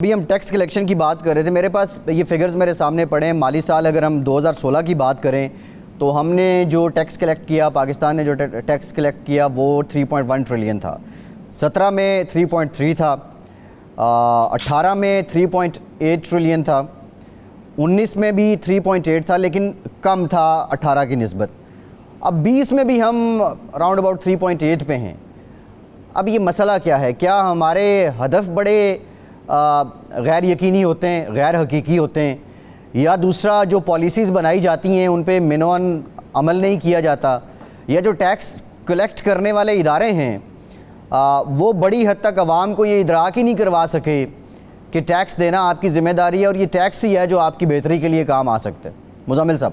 अभी हम tax collection की बात कर रहे थे। मेरे पास ये फिगर्स मेरे सामने पड़े हैं। माली साल अगर हम 2016 की बात करें तो हमने जो टैक्स कलेक्ट किया, पाकिस्तान ने जो टैक्स कलेक्ट किया वो 3.1 ट्रिलियन था। 17 में 3.3 था, 18 में 3.8 ट्रिलियन था, 19 में भी 3.8 था लेकिन कम था 18 की निस्बत। अब 20 में भी हम राउंड अबाउट 3.8 पे हैं। अब ये मसला क्या है? क्या हमारे हदफ बड़े गैर यकीनी होते हैं, गैर हकीकी होते हैं, या दूसरा जो पॉलिसीज़ बनाई जाती हैं उन पे मिनवन अमल नहीं किया जाता, या जो टैक्स कलेक्ट करने वाले इदारे हैं वो बड़ी हद तक आवाम को ये इदराक ही नहीं करवा सके कि टैक्स देना आपकी ज़िम्मेदारी है और ये टैक्स ही है जो आपकी बेहतरी के लिए काम आ सकता है। मुज़म्मिल साहब,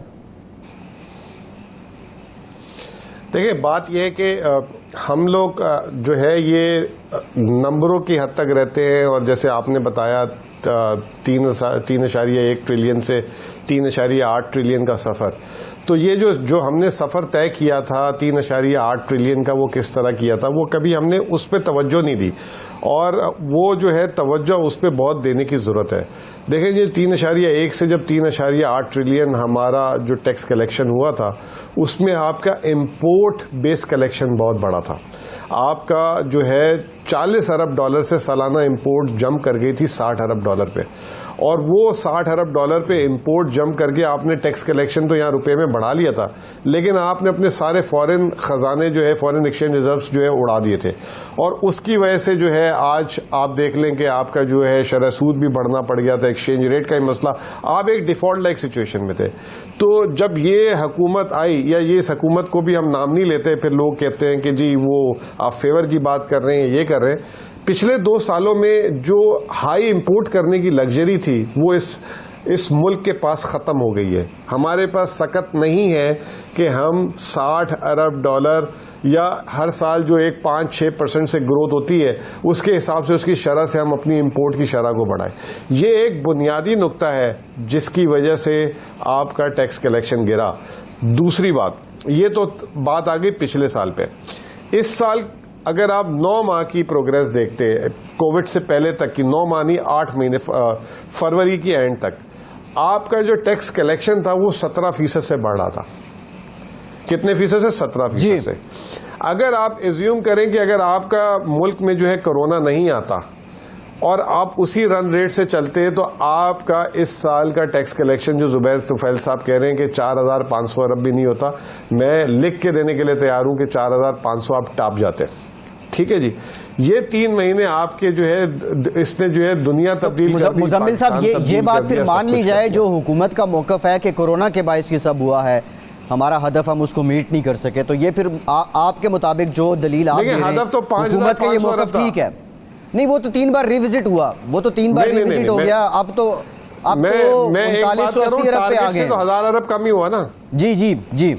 देखिए, बात यह है कि हम लोग जो है ये नंबरों की हद तक रहते हैं, और जैसे आपने बताया 3.1 ट्रिलियन से 3.8 ट्रिलियन का सफ़र, तो ये जो हमने सफ़र तय किया था 3.8 ट्रिलियन का, वो किस तरह किया था, वो कभी हमने उस पर तवज्जो नहीं दी, और वो जो है तवज्जो उस पर बहुत देने की ज़रूरत है। देखें जी, 3.1 से जब 3.8 ट्रिलियन हमारा जो टैक्स कलेक्शन हुआ था, उसमें आपका इम्पोर्ट बेस कलेक्शन बहुत बड़ा था। आपका जो है 40 अरब डॉलर से सालाना इंपोर्ट जंप कर गई थी 60 अरब डॉलर पे, और वो 60 अरब डॉलर पे इंपोर्ट जंप करके आपने टैक्स कलेक्शन तो यहाँ रुपए में बढ़ा लिया था, लेकिन आपने अपने सारे फॉरेन खजाने जो है, फॉरेन एक्सचेंज रिजर्व्स जो है उड़ा दिए थे, और उसकी वजह से जो है आज आप देख लें कि आपका जो है शरह सूद भी बढ़ना पड़ गया था, एक्सचेंज रेट का ही मसला, आप एक डिफॉल्ट लाइक सिचुएशन में थे। तो जब ये हुकूमत आई, या ये इस हुकूमत को भी हम नाम नहीं लेते, फिर लोग कहते हैं कि जी वो आप फेवर की बात कर रहे हैं, ये कर रहे हैं। पिछले 2 सालों में जो हाई इंपोर्ट करने की लग्जरी थी वो इस मुल्क के पास ख़त्म हो गई है। हमारे पास सकत नहीं है कि हम 60 अरब डॉलर या हर साल जो एक 5-6% से ग्रोथ होती है उसके हिसाब से उसकी शरह से हम अपनी इंपोर्ट की शरह को बढ़ाएं। ये एक बुनियादी नुक्ता है जिसकी वजह से आपका टैक्स कलेक्शन गिरा। दूसरी बात, ये तो बात आ गई पिछले साल पे। इस साल अगर आप 9 माह की प्रोग्रेस देखते हैं, कोविड से पहले तक की 9 माह नहीं 8 महीने, फरवरी की एंड तक, आपका जो टैक्स कलेक्शन था वो 17% से बढ़ रहा था। कितने फीसद से? 17% से। अगर आप एज्यूम करें कि अगर आपका मुल्क में जो है कोरोना नहीं आता और आप उसी रन रेट से चलते हैं, तो आपका इस साल का टैक्स कलेक्शन जो जुबैर तुफैल साहब कह रहे हैं कि 4,500 अरब भी नहीं होता, मैं लिख के देने के लिए तैयार हूं कि 4,500 आप टाप जाते हैं। ठीक है जी, ये 3 महीने आपके जो है इसने जो है दुनिया तब्दील कर दी। मुज़म्मिल साहब, ये बात फिर मान ली जाए जो हुकूमत का मौक़िफ़ है कि कोरोना के बायस ये सब हुआ है, हमारा हदफ हम उसको मीट नहीं कर सके, तो ये फिर आपके मुताबिक जो दलील आप दे रहे हैं, हदफ तो हुकूमत का ये मौक़िफ़ ठीक है? नहीं, वो तो 3 बार रिविजिट हुआ, वो तो 3 बार रिविजिट हो गया। अब तो 3980 अरब पे आ गए, तो 1000 अरब कम ही हुआ ना। जी जी जी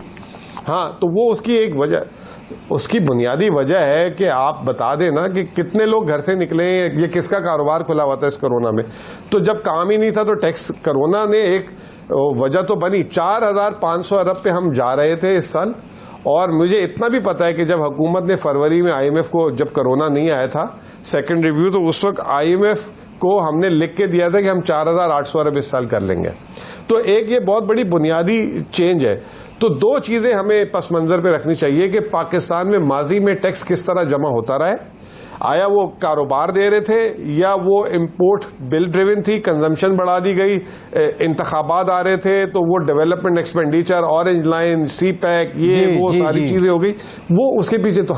हाँ, तो वो उसकी एक वजह, उसकी बुनियादी वजह है कि आप बता देना कि कितने लोग घर से निकले, ये किसका कारोबार खुला हुआ था इस कोरोना में। तो जब काम ही नहीं था तो टैक्स, कोरोना ने एक वजह तो बनी। 4,500 अरब पे हम जा रहे थे इस साल, और मुझे इतना भी पता है कि जब हुकूमत ने फरवरी में IMF को, जब कोरोना नहीं आया था सेकंड रिव्यू, तो उस वक्त IMF को हमने लिख के दिया था कि हम 4,800 अरब इस साल कर लेंगे। तो एक ये बहुत बड़ी बुनियादी चेंज है। तो 2 चीजें हमें पस मंजर पे रखनी चाहिए कि पाकिस्तान में माजी में टैक्स किस तरह जमा होता रहा है। आया वो कारोबार दे रहे थे, या वो इंपोर्ट बिल ड्रिवन थी, कंजम्पशन बढ़ा दी गई, इंतखाबात आ रहे थे तो वो development expenditure, orange line, CPEC, ये वो सारी चीजें हो गई, वो उसके पीछे। तो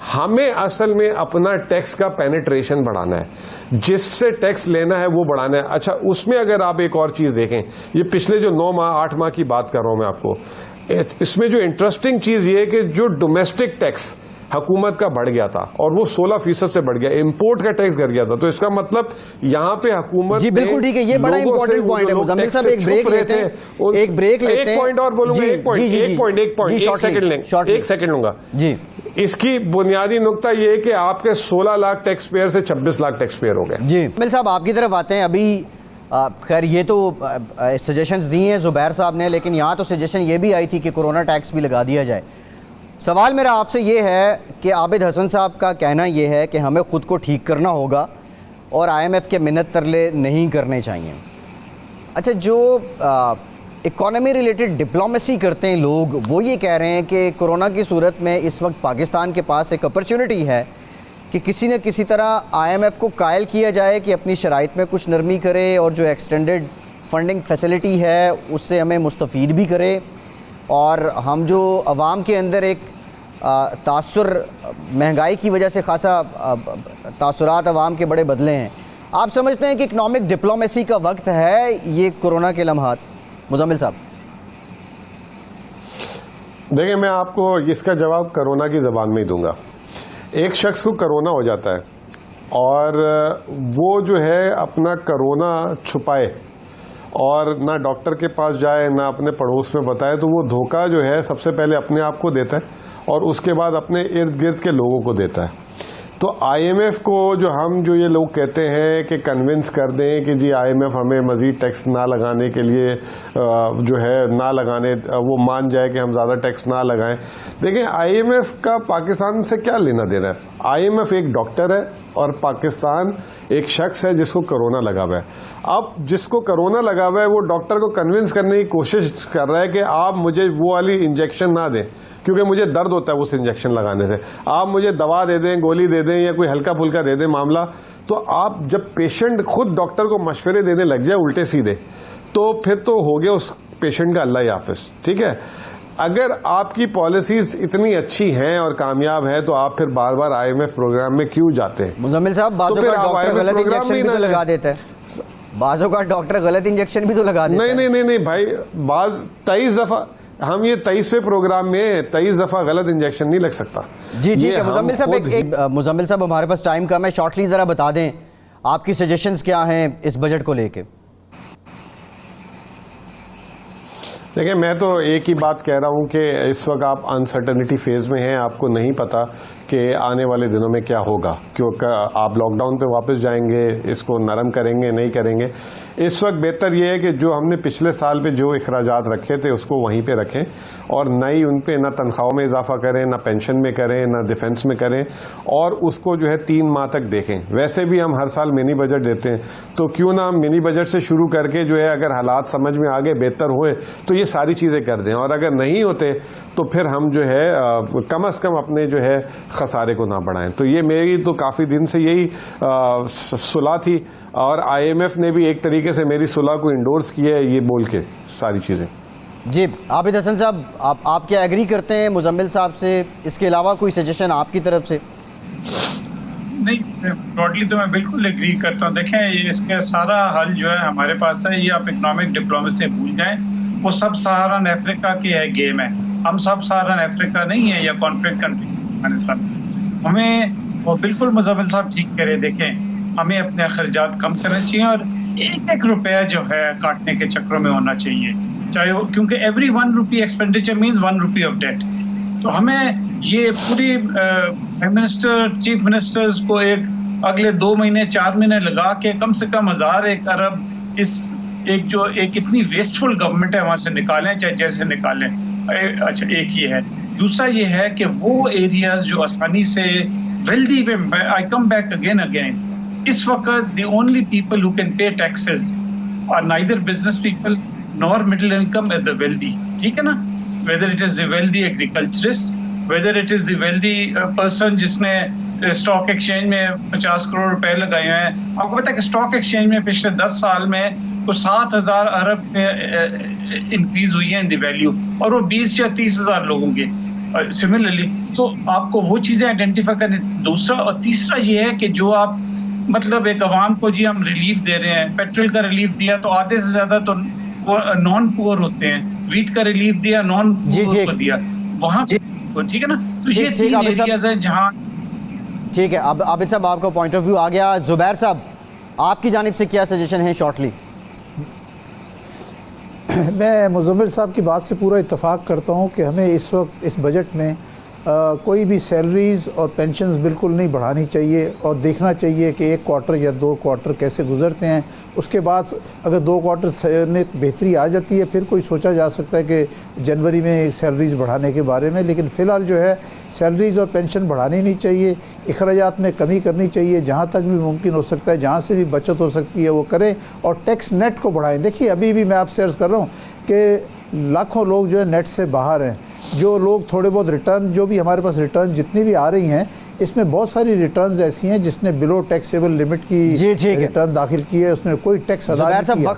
हमें असल में अपना टैक्स का पेनिट्रेशन बढ़ाना है, जिससे टैक्स लेना है वो बढ़ाना है। अच्छा, उसमें अगर आप एक और चीज देखें, ये पिछले जो 9 माह 8 माह की बात कर रहा हूं मैं आपको, इसमें जो इंटरेस्टिंग चीज ये है कि जो डोमेस्टिक टैक्स हुकूमत का बढ़ गया था और वो 16% से बढ़ गया, इंपोर्ट का टैक्स गिर गया था। तो इसका मतलब यहाँ पे हुकूमत, जी बिल्कुल ठीक है, ये बड़ा इंपॉर्टेंट पॉइंट है। मुज़म्मिल साहब, एक ब्रेक लेते हैं, एक पॉइंट और बोलूंगा, एक सेकंड लूंगा जी। इसकी बुनियादी नुकता ये है कि आपके 16 लाख टैक्स पेयर से 26 लाख टैक्स पेयर हो गए। जी मिल साहब, आपकी तरफ आते हैं। अभी खैर ये तो सजेशंस दी हैं जुबैर साहब ने, लेकिन यहाँ तो सजेशन ये भी आई थी कि कोरोना टैक्स भी लगा दिया जाए। सवाल मेरा आपसे ये है कि आबिद हसन साहब का कहना ये है कि हमें ख़ुद को ठीक करना होगा और IMF के मिन्नत तरले नहीं करने चाहिए। अच्छा, जो इकॉनमी रिलेटेड डिप्लोमेसी करते हैं लोग, वो ये कह रहे हैं कि कोरोना की सूरत में इस वक्त पाकिस्तान के पास एक अपॉर्चुनिटी है कि किसी न किसी तरह IMF को कायल किया जाए कि अपनी शराइत में कुछ नरमी करे और जो एक्सटेंडेड फंडिंग फैसिलिटी है उससे हमें मुस्तफ़ीद भी करे, और हम जो अवाम के अंदर एक तासुर, महंगाई की वजह से खासा तासुरात अवाम के बड़े बदले हैं। आप समझते हैं कि इकनॉमिक डिप्लोमेसी का वक्त है ये कोरोना के लम्हात? मुज़म्मिल साहब। देखिए, मैं आपको इसका जवाब कोरोना की ज़बान में ही दूंगा। एक शख्स को कोरोना हो जाता है और वो जो है अपना कोरोना छुपाए और ना डॉक्टर के पास जाए ना अपने पड़ोस में बताए, तो वो धोखा जो है सबसे पहले अपने आप को देता है और उसके बाद अपने इर्द गिर्द के लोगों को देता है। तो IMF को जो ये लोग कहते हैं कि कन्विंस कर दें कि जी IMF हमें मज़ीद टैक्स ना लगाने के लिए जो है ना लगाने, वो मान जाए कि हम ज़्यादा टैक्स ना लगाएं। देखिए, IMF का पाकिस्तान से क्या लेना देना है? IMF एक डॉक्टर है और पाकिस्तान एक शख्स है जिसको कोरोना लगा हुआ है। अब जिसको कोरोना लगा हुआ है वो डॉक्टर को कन्विंस करने की कोशिश कर रहा है कि आप मुझे वो वाली इंजेक्शन ना दें क्योंकि मुझे दर्द होता है उस इंजेक्शन लगाने से, आप मुझे दवा दे दें, गोली दे दें या कोई हल्का फुल्का दे दें मामला। तो आप जब पेशेंट खुद डॉक्टर को मशवरे देने लग जाए उल्टे सीधे, तो फिर तो हो गया उस पेशेंट का अल्लाह हाफिज। ठीक है, अगर आपकी पॉलिसीज इतनी अच्छी हैं और कामयाब हैं तो आप फिर बार बार IMF प्रोग्राम में क्यों जाते हैं? मुज़म्मिल साहब, बाज़ों का डॉक्टर गलत इंजेक्शन भी तो लगा देता है, बाज़ों का डॉक्टर गलत इंजेक्शन भी तो लगा देता है। नहीं भाई, बाज 23 दफा हम ये 23वें प्रोग्राम में 23 दफा गलत इंजेक्शन नहीं लग सकता। जी ठीक है मुज़म्मिल साहब, मुज़म्मिल साहब हमारे पास टाइम कम है, शॉर्टली ज़रा बता दें आपकी सजेशंस क्या हैं इस बजट को लेके। देखिए, मैं तो एक ही बात कह रहा हूं कि इस वक्त आप अनसर्टेनिटी फेज में हैं, आपको नहीं पता कि आने वाले दिनों में क्या होगा, क्योंकि आप लॉकडाउन पे वापस जाएंगे, इसको नरम करेंगे नहीं करेंगे। इस वक्त बेहतर यह है कि जो हमने पिछले साल पे जो अखराजात रखे थे उसको वहीं पे रखें और नई उन पे ना तनख्वाहों में इजाफा करें, ना पेंशन में करें, ना डिफेंस में करें, और उसको जो है 3 माह तक देखें। वैसे भी हम हर साल मिनी बजट देते हैं, तो क्यों ना हम मिनी बजट से शुरू करके जो है अगर हालात समझ में आगे बेहतर हुए तो ये सारी चीज़ें कर दें, और अगर नहीं होते तो फिर हम जो है कम से कम अपने जो है खसारे को ना बढ़ाएं। तो ये मेरी तो काफ़ी दिन से यही सुलह थी, और IMF ने भी एक तरीके से मेरी सुलह को इंडोर्स किया है ये बोल के सारी चीज़ें। जी आबिद हसन साहब, आप क्या एग्री करते हैं मुज़म्मिल साहब से? इसके अलावा कोई सजेशन आपकी तरफ से? नहीं, ब्रॉडली तो मैं बिल्कुल एग्री करता हूँ। देखें, इसका सारा हल जो है हमारे पास है, ये आप इकोनॉमिक डिप्लोमेसी भूल जाएं, वो सब सहारन अफ्रीका की है गेम है। हम सब सहारन अफ्रीका नहीं है या कॉन्फ्लिक्ट कंट्री। हमें वो बिल्कुल मुज़म्मिल साहब ठीक करे, देखें हमें अपने अखराजात कम करने चाहिए और एक रुपया जो है काटने के चक्रों में होना चाहिए, चाहे वो, क्योंकि every 1 rupee expenditure means 1 rupee of debt. तो हमें ये पूरी प्राइम मिनिस्टर, चीफ मिनिस्टर्स को एक अगले 2 महीने 4 महीने लगा के कम से कम 1000-1 अरब इस एक इतनी वेस्टफुल गवर्नमेंट है वहां से निकालें, चाहे जैसे निकालें। अच्छा, एक ये है। दूसरा ये है कि वो एरियाज जो आसानी से वेल्दी में, आई कम बैक अगेन, इस वक्त the only people who can pay taxes are neither business people nor middle income and the wealthy. ठीक है ना? Whether it is the wealthy agriculturist, whether it is the wealthy person जिसने stock exchange में 50 करोड़ रुपए लगाए हुए हैं। आपको पता है कि स्टॉक एक्सचेंज में पिछले 10 साल में तो 7,000 अरब इंक्रीज हुई है इन द वैल्यू, और वो 20 या 30,000 लोगों के सिमिलरली। तो आपको वो चीजें आइडेंटिफाई करनी। दूसरा और तीसरा ये है कि जो आप मतलब एक अवाम को जी हम रिलीफ दे रहे हैं, पेट्रोल का रिलीफ दिया तो आधे से ज्यादा तो वो नॉन पुअर होते हैं, वीट का रिलीफ दिया नॉन पुअर को दिया वहाँ, ठीक है ना? तो ये 3 एरियाज हैं जहाँ। ठीक है, अब आबिद साहब आपका पॉइंट ऑफ व्यू आ गया। जुबैर साहब, आपकी जानिब से क्या सजेशन है शॉर्टली? मैं मुज़म्मिल साहब की बात से पूरा इत्तफाक करता हूँ कि हमें इस वक्त इस बजट में कोई भी सैलरीज़ और पेंशन्स बिल्कुल नहीं बढ़ानी चाहिए और देखना चाहिए कि 1 क्वार्टर या 2 क्वार्टर कैसे गुजरते हैं। उसके बाद अगर 2 क्वार्टर में बेहतरी आ जाती है फिर कोई सोचा जा सकता है कि जनवरी में सैलरीज़ बढ़ाने के बारे में, लेकिन फ़िलहाल जो है सैलरीज़ और पेंशन बढ़ानी नहीं चाहिए, अखराजात में कमी करनी चाहिए, जहाँ तक भी मुमकिन हो सकता है, जहाँ से भी बचत हो सकती है वो करें और टैक्स नेट को बढ़ाएं। देखिए अभी भी मैं आपसे अर्ज़ कर रहा हूँ कि लाखों लोग जो है नेट से बाहर हैं। जो लोग थोड़े बहुत रिटर्न, जो भी हमारे पास रिटर्न जितनी भी आ रही हैं, इसमें बहुत सारी रिटर्न्स ऐसी हैं जिसने बिलो टैक्सेबल लिमिट की रिटर्न दाखिल की है, उसमें कोई टैक्स अदा नहीं किया।